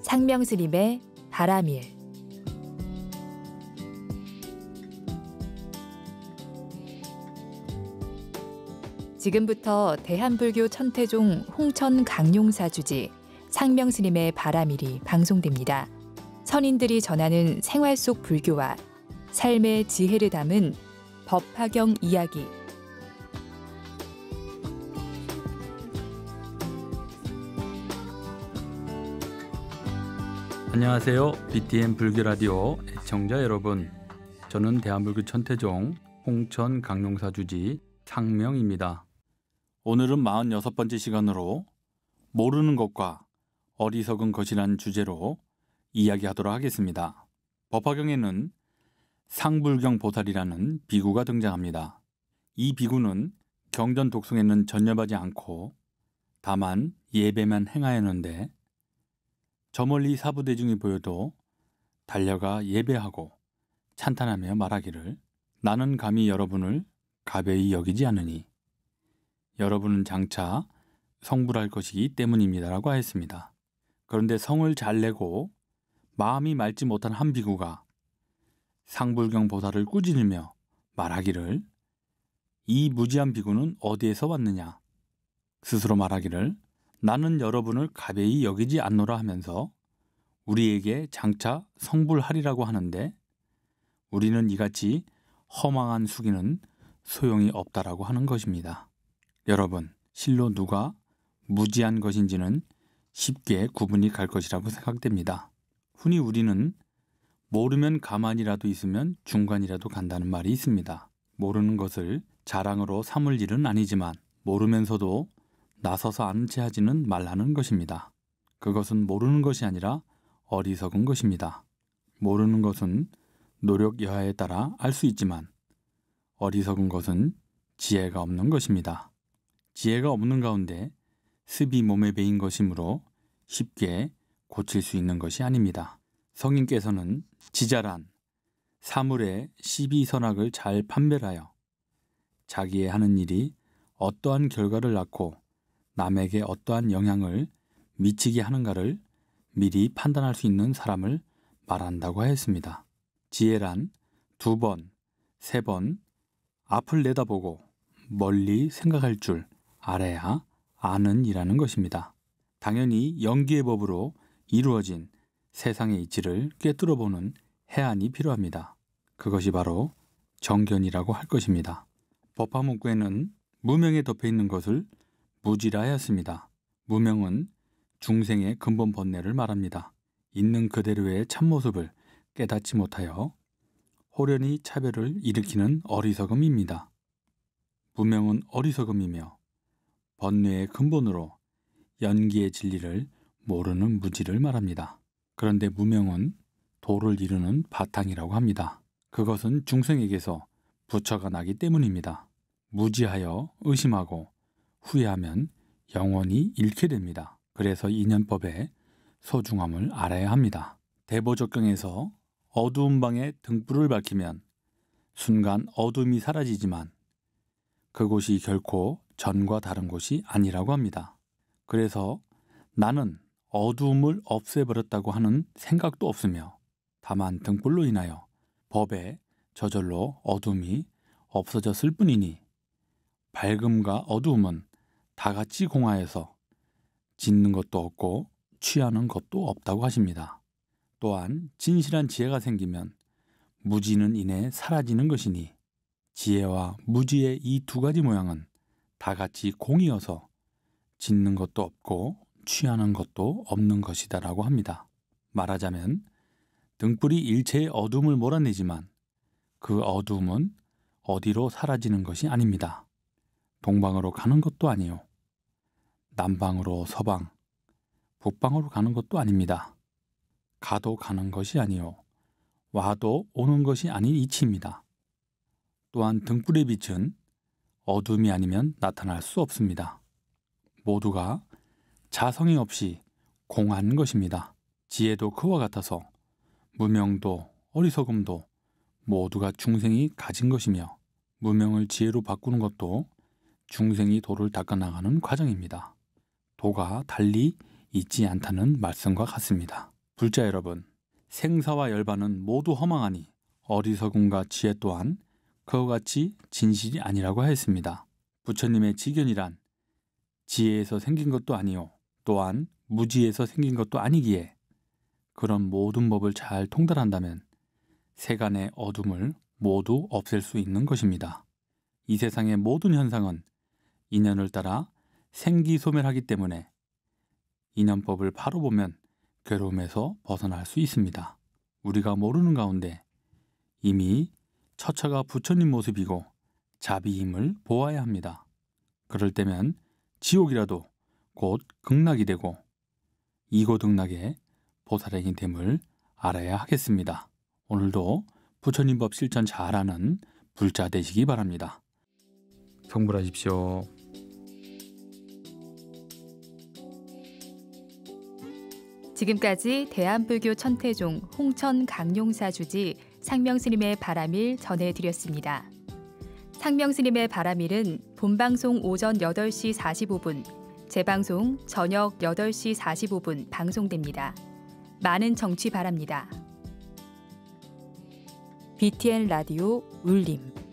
상명스님의 바람일. 지금부터 대한불교 천태종 홍천 강용사 주지 상명스님의 바람일이 방송됩니다. 선인들이 전하는 생활 속 불교와 삶의 지혜를 담은 법화경 이야기. 안녕하세요. BTN 불교라디오 애청자 여러분. 저는 대한불교 천태종 홍천 강용사 주지 상명입니다. 오늘은 46번째 시간으로 모르는 것과 어리석은 것이라는 주제로 이야기하도록 하겠습니다. 법화경에는 상불경 보살이라는 비구가 등장합니다. 이 비구는 경전 독송에는 전념하지 않고 다만 예배만 행하였는데 저 멀리 사부대중이 보여도 달려가 예배하고 찬탄하며 말하기를 나는 감히 여러분을 가벼이 여기지 않으니 여러분은 장차 성불할 것이기 때문입니다라고 하였습니다. 그런데 성을 잘 내고 마음이 맑지 못한 한 비구가 상불경 보살을 꾸짖으며 말하기를 이 무지한 비구는 어디에서 왔느냐. 스스로 말하기를 나는 여러분을 가벼이 여기지 않노라 하면서 우리에게 장차 성불하리라고 하는데 우리는 이같이 허망한 수기는 소용이 없다라고 하는 것입니다. 여러분, 실로 누가 무지한 것인지는 쉽게 구분이 갈 것이라고 생각됩니다. 흔히 우리는 모르면 가만히라도 있으면 중간이라도 간다는 말이 있습니다. 모르는 것을 자랑으로 삼을 일은 아니지만 모르면서도 나서서 아는 체 하지는 말라는 것입니다. 그것은 모르는 것이 아니라 어리석은 것입니다. 모르는 것은 노력 여하에 따라 알 수 있지만 어리석은 것은 지혜가 없는 것입니다. 지혜가 없는 가운데 습이 몸에 배인 것이므로 쉽게 고칠 수 있는 것이 아닙니다. 성인께서는 지자란 사물의 시비선악을 잘 판별하여 자기의 하는 일이 어떠한 결과를 낳고 남에게 어떠한 영향을 미치게 하는가를 미리 판단할 수 있는 사람을 말한다고 하였습니다. 지혜란 2번, 3번 앞을 내다보고 멀리 생각할 줄 알아야 아는 이라는 것입니다. 당연히 연기의 법으로 이루어진 세상의 이치를 꿰뚫어보는 해안이 필요합니다. 그것이 바로 정견이라고 할 것입니다. 법화문구에는 무명에 덮여있는 것을 무지라 하였습니다. 무명은 중생의 근본 본래를 말합니다. 있는 그대로의 참모습을 깨닫지 못하여 호련히 차별을 일으키는 어리석음입니다. 무명은 어리석음이며 번뇌의 근본으로 연기의 진리를 모르는 무지를 말합니다. 그런데 무명은 도를 이루는 바탕이라고 합니다. 그것은 중생에게서 부처가 나기 때문입니다. 무지하여 의심하고 후회하면 영원히 잃게 됩니다. 그래서 인연법의 소중함을 알아야 합니다. 대보적경에서 어두운 방에 등불을 밝히면 순간 어둠이 사라지지만 그곳이 결코 전과 다른 곳이 아니라고 합니다. 그래서 나는 어두움을 없애버렸다고 하는 생각도 없으며 다만 등불로 인하여 법에 저절로 어둠이 없어졌을 뿐이니 밝음과 어두움은 다 같이 공하여서 짓는 것도 없고 취하는 것도 없다고 하십니다. 또한 진실한 지혜가 생기면 무지는 이내 사라지는 것이니 지혜와 무지의 이 두 가지 모양은 다 같이 공이어서 짓는 것도 없고 취하는 것도 없는 것이다라고 합니다. 말하자면 등불이 일체의 어둠을 몰아내지만 그 어둠은 어디로 사라지는 것이 아닙니다. 동방으로 가는 것도 아니요. 남방으로 서방, 북방으로 가는 것도 아닙니다. 가도 가는 것이 아니요. 와도 오는 것이 아닌 이치입니다. 또한 등불의 빛은 어둠이 아니면 나타날 수 없습니다. 모두가 자성이 없이 공한 것입니다. 지혜도 그와 같아서 무명도 어리석음도 모두가 중생이 가진 것이며 무명을 지혜로 바꾸는 것도 중생이 도를 닦아나가는 과정입니다. 도가 달리 있지 않다는 말씀과 같습니다. 불자 여러분, 생사와 열반은 모두 허망하니 어리석음과 지혜 또한 그와 같이 진실이 아니라고 하였습니다. 부처님의 지견이란 지혜에서 생긴 것도 아니요 또한 무지에서 생긴 것도 아니기에 그런 모든 법을 잘 통달한다면 세간의 어둠을 모두 없앨 수 있는 것입니다. 이 세상의 모든 현상은 인연을 따라 생기소멸하기 때문에 인연법을 바로 보면 괴로움에서 벗어날 수 있습니다. 우리가 모르는 가운데 이미 처처가 부처님 모습이고 자비임을 보아야 합니다. 그럴 때면 지옥이라도 곧 극락이 되고 이고등락의 보살행이 됨을 알아야 하겠습니다. 오늘도 부처님 법 실천 잘하는 불자 되시기 바랍니다. 성불하십시오. 지금까지 대한불교 천태종 홍천 강용사 주지 상명스님의 바라밀 전해드렸습니다. 상명스님의 바라밀은 본방송 오전 8시 45분, 재방송 저녁 8시 45분 방송됩니다. 많은 청취 바랍니다. BTN 라디오 울림